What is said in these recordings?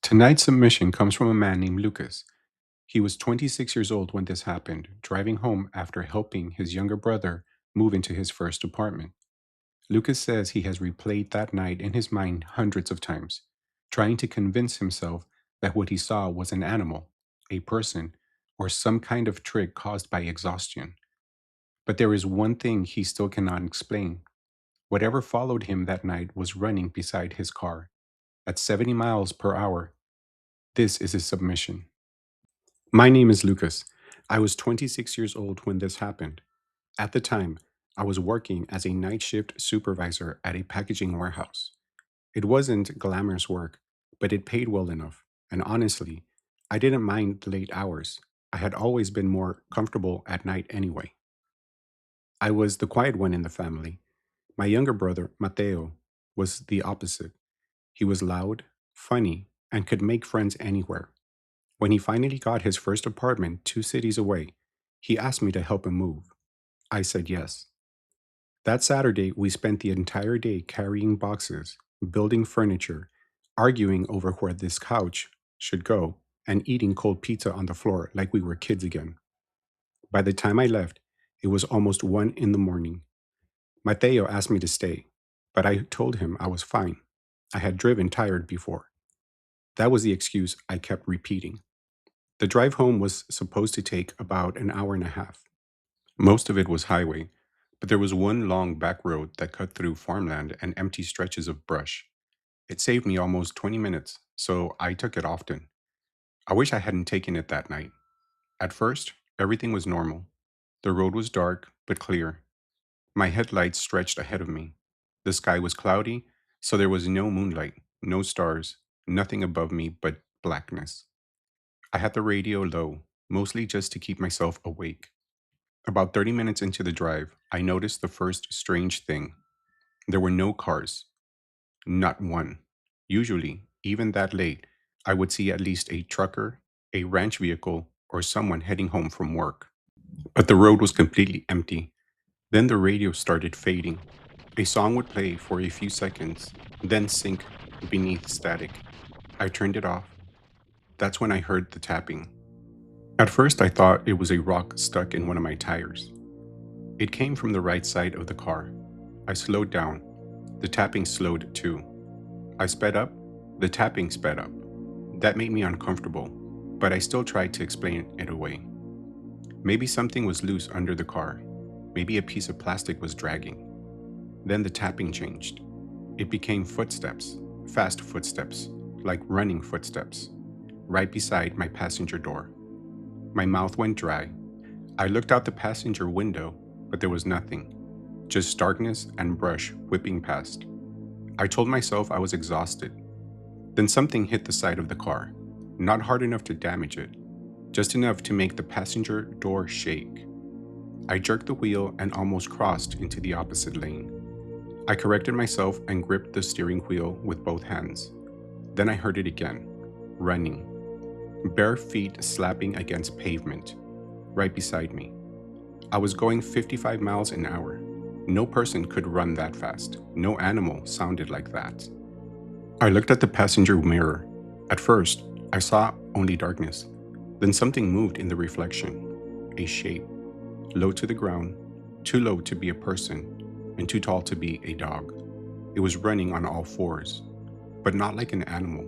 Tonight's submission comes from a man named Lucas. He was 26 years old when this happened, driving home after helping his younger brother move into his first apartment. Lucas says he has replayed that night in his mind hundreds of times, trying to convince himself that what he saw was an animal, a person, or some kind of trick caused by exhaustion. But there is one thing he still cannot explain. Whatever followed him that night was running beside his car at 70 miles per hour. This is his submission. My name is Lucas. I was 26 years old when this happened. At the time, I was working as a night shift supervisor at a packaging warehouse. It wasn't glamorous work, but it paid well enough. And honestly, I didn't mind the late hours. I had always been more comfortable at night anyway. I was the quiet one in the family. My younger brother, Mateo, was the opposite. He was loud, funny, and could make friends anywhere. When he finally got his first apartment 2 cities away, he asked me to help him move. I said yes. That Saturday, we spent the entire day carrying boxes, building furniture, arguing over where this couch should go, and eating cold pizza on the floor like we were kids again. By the time I left, it was almost 1 in the morning. Mateo asked me to stay, but I told him I was fine. I had driven tired before. That was the excuse I kept repeating. The drive home was supposed to take about an hour and a half. Most of it was highway, but there was one long back road that cut through farmland and empty stretches of brush. It saved me almost 20 minutes, so I took it often. I wish I hadn't taken it that night. At first, everything was normal. The road was dark, but clear. My headlights stretched ahead of me. The sky was cloudy, so there was no moonlight, no stars, nothing above me but blackness. I had the radio low, mostly just to keep myself awake. About 30 minutes into the drive, I noticed the first strange thing. There were no cars, not one. Usually, even that late, I would see at least a trucker, a ranch vehicle, or someone heading home from work. But the road was completely empty. Then the radio started fading. A song would play for a few seconds, then sink beneath static. I turned it off. That's when I heard the tapping. At first, I thought it was a rock stuck in one of my tires. It came from the right side of the car. I slowed down. The tapping slowed too. I sped up. The tapping sped up. That made me uncomfortable, but I still tried to explain it away. Maybe something was loose under the car. Maybe a piece of plastic was dragging. Then the tapping changed. It became footsteps, fast footsteps, like running footsteps, right beside my passenger door. My mouth went dry. I looked out the passenger window, but there was nothing, just darkness and brush whipping past. I told myself I was exhausted. Then something hit the side of the car, not hard enough to damage it, just enough to make the passenger door shake. I jerked the wheel and almost crossed into the opposite lane. I corrected myself and gripped the steering wheel with both hands. Then I heard it again, running. Bare feet slapping against pavement, right beside me. I was going 55 miles an hour. No person could run that fast. No animal sounded like that. I looked at the passenger mirror. At first, I saw only darkness. Then something moved in the reflection. A shape. Low to the ground, too low to be a person, and too tall to be a dog. It was running on all fours, but not like an animal.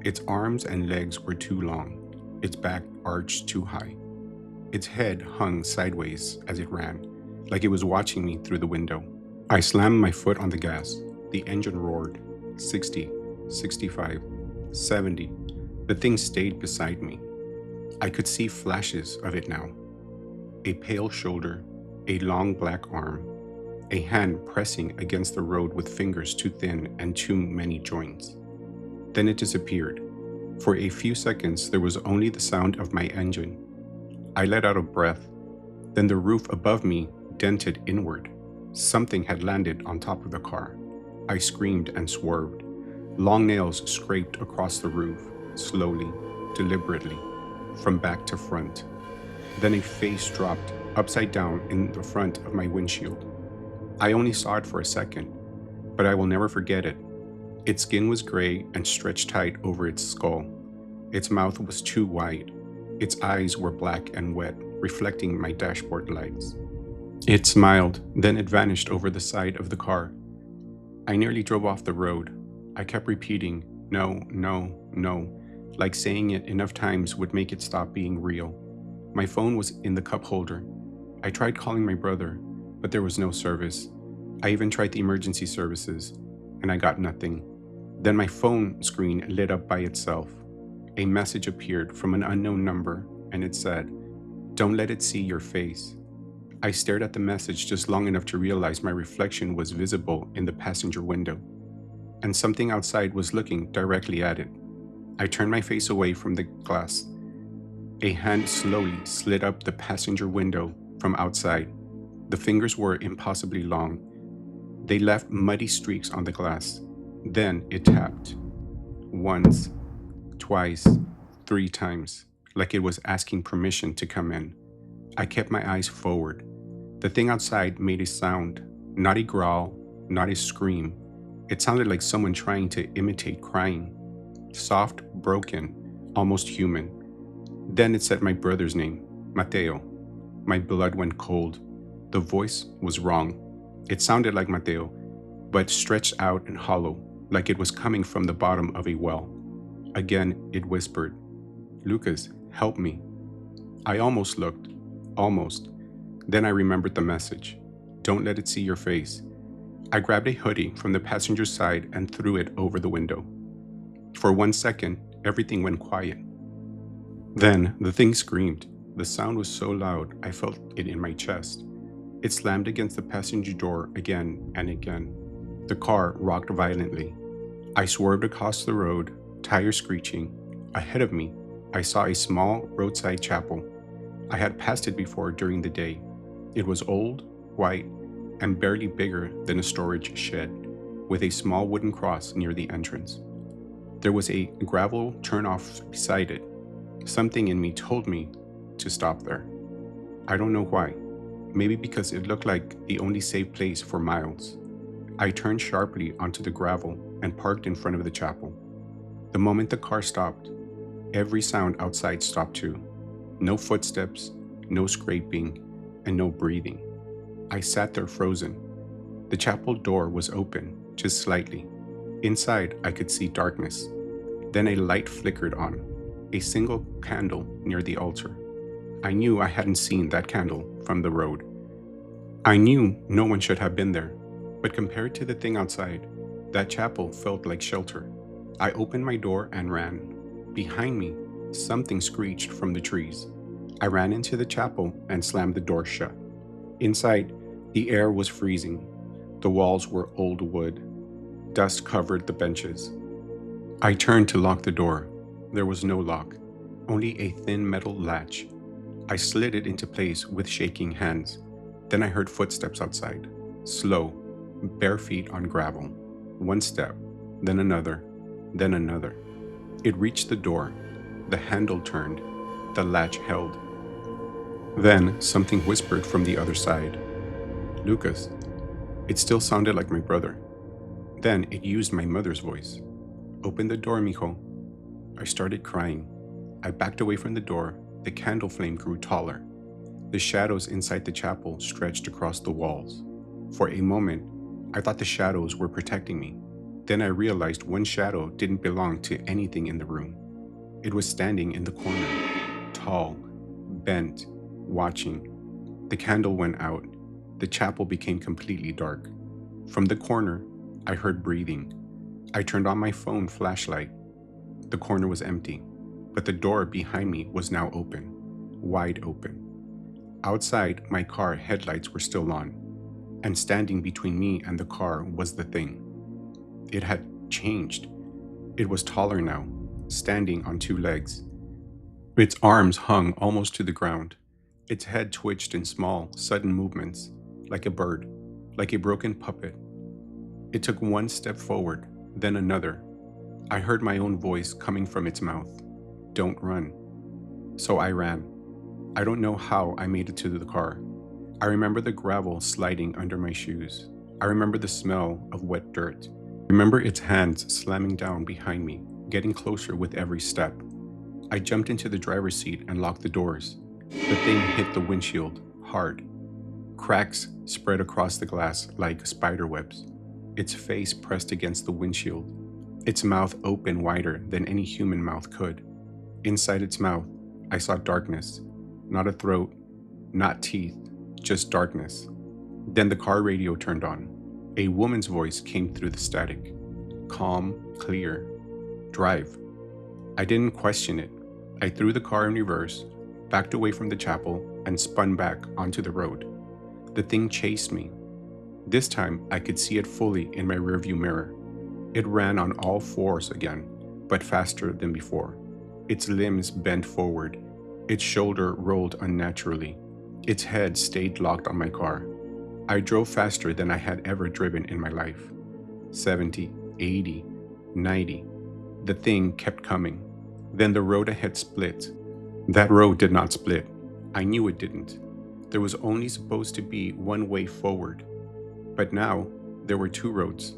Its arms and legs were too long, its back arched too high. Its head hung sideways as it ran, like it was watching me through the window. I slammed my foot on the gas. The engine roared. 60, 65, 70. The thing stayed beside me. I could see flashes of it now. A pale shoulder, a long black arm, a hand pressing against the road with fingers too thin and too many joints. Then it disappeared. For a few seconds, there was only the sound of my engine. I let out a breath. Then the roof above me dented inward. Something had landed on top of the car. I screamed and swerved. Long nails scraped across the roof, slowly, deliberately, from back to front. Then a face dropped upside down in the front of my windshield. I only saw it for a second, but I will never forget it. Its skin was gray and stretched tight over its skull. Its mouth was too wide. Its eyes were black and wet, reflecting my dashboard lights. It smiled, then it vanished over the side of the car. I nearly drove off the road. I kept repeating, no, no, no, like saying it enough times would make it stop being real. My phone was in the cup holder. I tried calling my brother, but there was no service. I even tried the emergency services, and I got nothing. Then my phone screen lit up by itself. A message appeared from an unknown number, and it said, "Don't let it see your face." I stared at the message just long enough to realize my reflection was visible in the passenger window, and something outside was looking directly at it. I turned my face away from the glass. A hand slowly slid up the passenger window from outside. The fingers were impossibly long. They left muddy streaks on the glass. Then it tapped. Once, twice, 3 times, like it was asking permission to come in. I kept my eyes forward. The thing outside made a sound, not a growl, not a scream. It sounded like someone trying to imitate crying. Soft, broken, almost human. Then it said my brother's name, Mateo. My blood went cold. The voice was wrong. It sounded like Mateo, but stretched out and hollow, like it was coming from the bottom of a well. Again, it whispered, "Lucas, help me." I almost looked. Almost. Then I remembered the message. Don't let it see your face. I grabbed a hoodie from the passenger side and threw it over the window. For 1 second, everything went quiet. Then the thing screamed. The sound was so loud, I felt it in my chest. It slammed against the passenger door again and again. The car rocked violently. I swerved across the road, tires screeching. Ahead of me, I saw a small roadside chapel. I had passed it before during the day. It was old, white, and barely bigger than a storage shed, with a small wooden cross near the entrance. There was a gravel turnoff beside it. Something in me told me to stop there. I don't know why. Maybe because it looked like the only safe place for miles. I turned sharply onto the gravel and parked in front of the chapel. The moment the car stopped, every sound outside stopped too. No footsteps, no scraping, and no breathing. I sat there frozen. The chapel door was open, just slightly. Inside, I could see darkness. Then a light flickered on, a single candle near the altar. I knew I hadn't seen that candle from the road. I knew no one should have been there, but compared to the thing outside, that chapel felt like shelter. I opened my door and ran. Behind me, something screeched from the trees. I ran into the chapel and slammed the door shut. Inside, the air was freezing. The walls were old wood. Dust covered the benches. I turned to lock the door. There was no lock, only a thin metal latch. I slid it into place with shaking hands. Then I heard footsteps outside, slow, bare feet on gravel. 1 step, then another, then another. It reached the door. The handle turned. The latch held. Then something whispered from the other side. "Lucas." It still sounded like my brother. Then it used my mother's voice. "Open the door, mijo." I started crying. I backed away from the door. The candle flame grew taller. The shadows inside the chapel stretched across the walls. For a moment, I thought the shadows were protecting me. Then I realized one shadow didn't belong to anything in the room. It was standing in the corner, tall, bent, watching. The candle went out. The chapel became completely dark. From the corner, I heard breathing. I turned on my phone flashlight. The corner was empty, but the door behind me was now open, wide open. Outside, my car headlights were still on, and standing between me and the car was the thing. It had changed. It was taller now, standing on 2 legs. Its arms hung almost to the ground. Its head twitched in small, sudden movements, like a bird, like a broken puppet. It took 1 step forward, then another. I heard my own voice coming from its mouth. "Don't run." So I ran. I don't know how I made it to the car. I remember the gravel sliding under my shoes. I remember the smell of wet dirt. Remember its hands slamming down behind me, getting closer with every step. I jumped into the driver's seat and locked the doors. The thing hit the windshield hard. Cracks spread across the glass like spider webs. Its face pressed against the windshield. Its mouth open wider than any human mouth could. Inside its mouth, I saw darkness. Not a throat, not teeth, just darkness. Then the car radio turned on. A woman's voice came through the static. Calm, clear. Drive. I didn't question it. I threw the car in reverse, backed away from the chapel, and spun back onto the road. The thing chased me. This time, I could see it fully in my rearview mirror. It ran on all fours again, but faster than before. Its limbs bent forward. Its shoulder rolled unnaturally. Its head stayed locked on my car. I drove faster than I had ever driven in my life. 70, 80, 90. The thing kept coming. Then the road ahead split. That road did not split. I knew it didn't. There was only supposed to be one way forward. But now, there were two roads.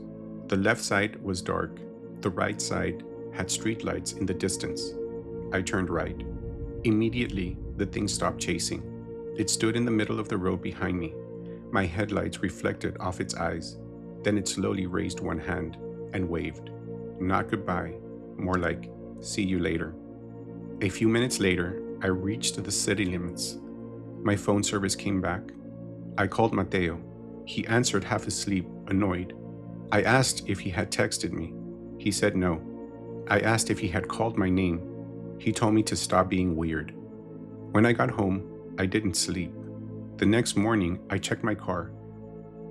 The left side was dark. The right side had streetlights in the distance. I turned right. Immediately, the thing stopped chasing. It stood in the middle of the road behind me. My headlights reflected off its eyes. Then it slowly raised one hand and waved. Not goodbye, more like, see you later. A few minutes later, I reached the city limits. My phone service came back. I called Mateo. He answered half asleep, annoyed. I asked if he had texted me. He said no. I asked if he had called my name. He told me to stop being weird. When I got home, I didn't sleep. The next morning, I checked my car.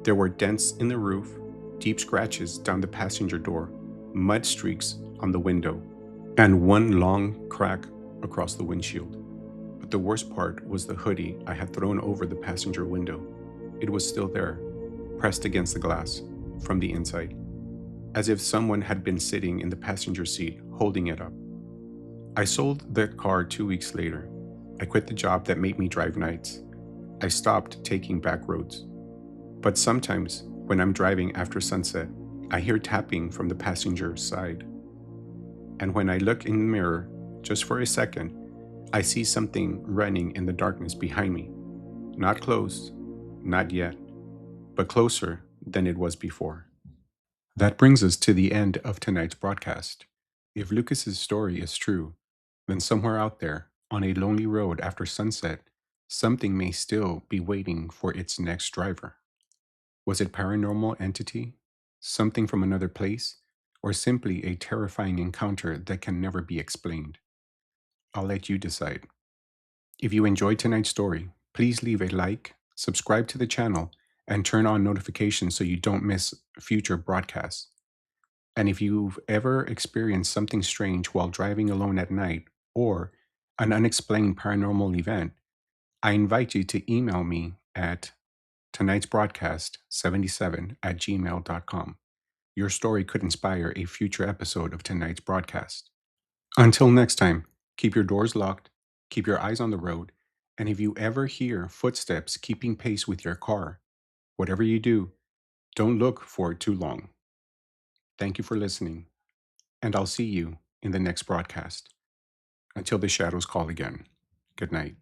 There were dents in the roof, deep scratches down the passenger door, mud streaks on the window, and one long crack across the windshield. But the worst part was the hoodie I had thrown over the passenger window. It was still there, pressed against the glass from the inside, as if someone had been sitting in the passenger seat holding it up. I sold the car 2 weeks later. I quit the job that made me drive nights. I stopped taking back roads. But sometimes, when I'm driving after sunset, I hear tapping from the passenger side. And when I look in the mirror, just for a second, I see something running in the darkness behind me. Not close, not yet, but closer than it was before. That brings us to the end of tonight's broadcast. If Lucas's story is true, then somewhere out there, on a lonely road after sunset, something may still be waiting for its next driver. Was it paranormal entity, something from another place, or simply a terrifying encounter that can never be explained? I'll let you decide. If you enjoyed tonight's story, please leave a like, subscribe to the channel, and turn on notifications so you don't miss future broadcasts. And if you've ever experienced something strange while driving alone at night or an unexplained paranormal event, I invite you to email me at tonightsbroadcast77@gmail.com. Your story could inspire a future episode of tonight's broadcast. Until next time, keep your doors locked, keep your eyes on the road, and if you ever hear footsteps keeping pace with your car, whatever you do, don't look for it too long. Thank you for listening, and I'll see you in the next broadcast. Until the shadows call again. Good night.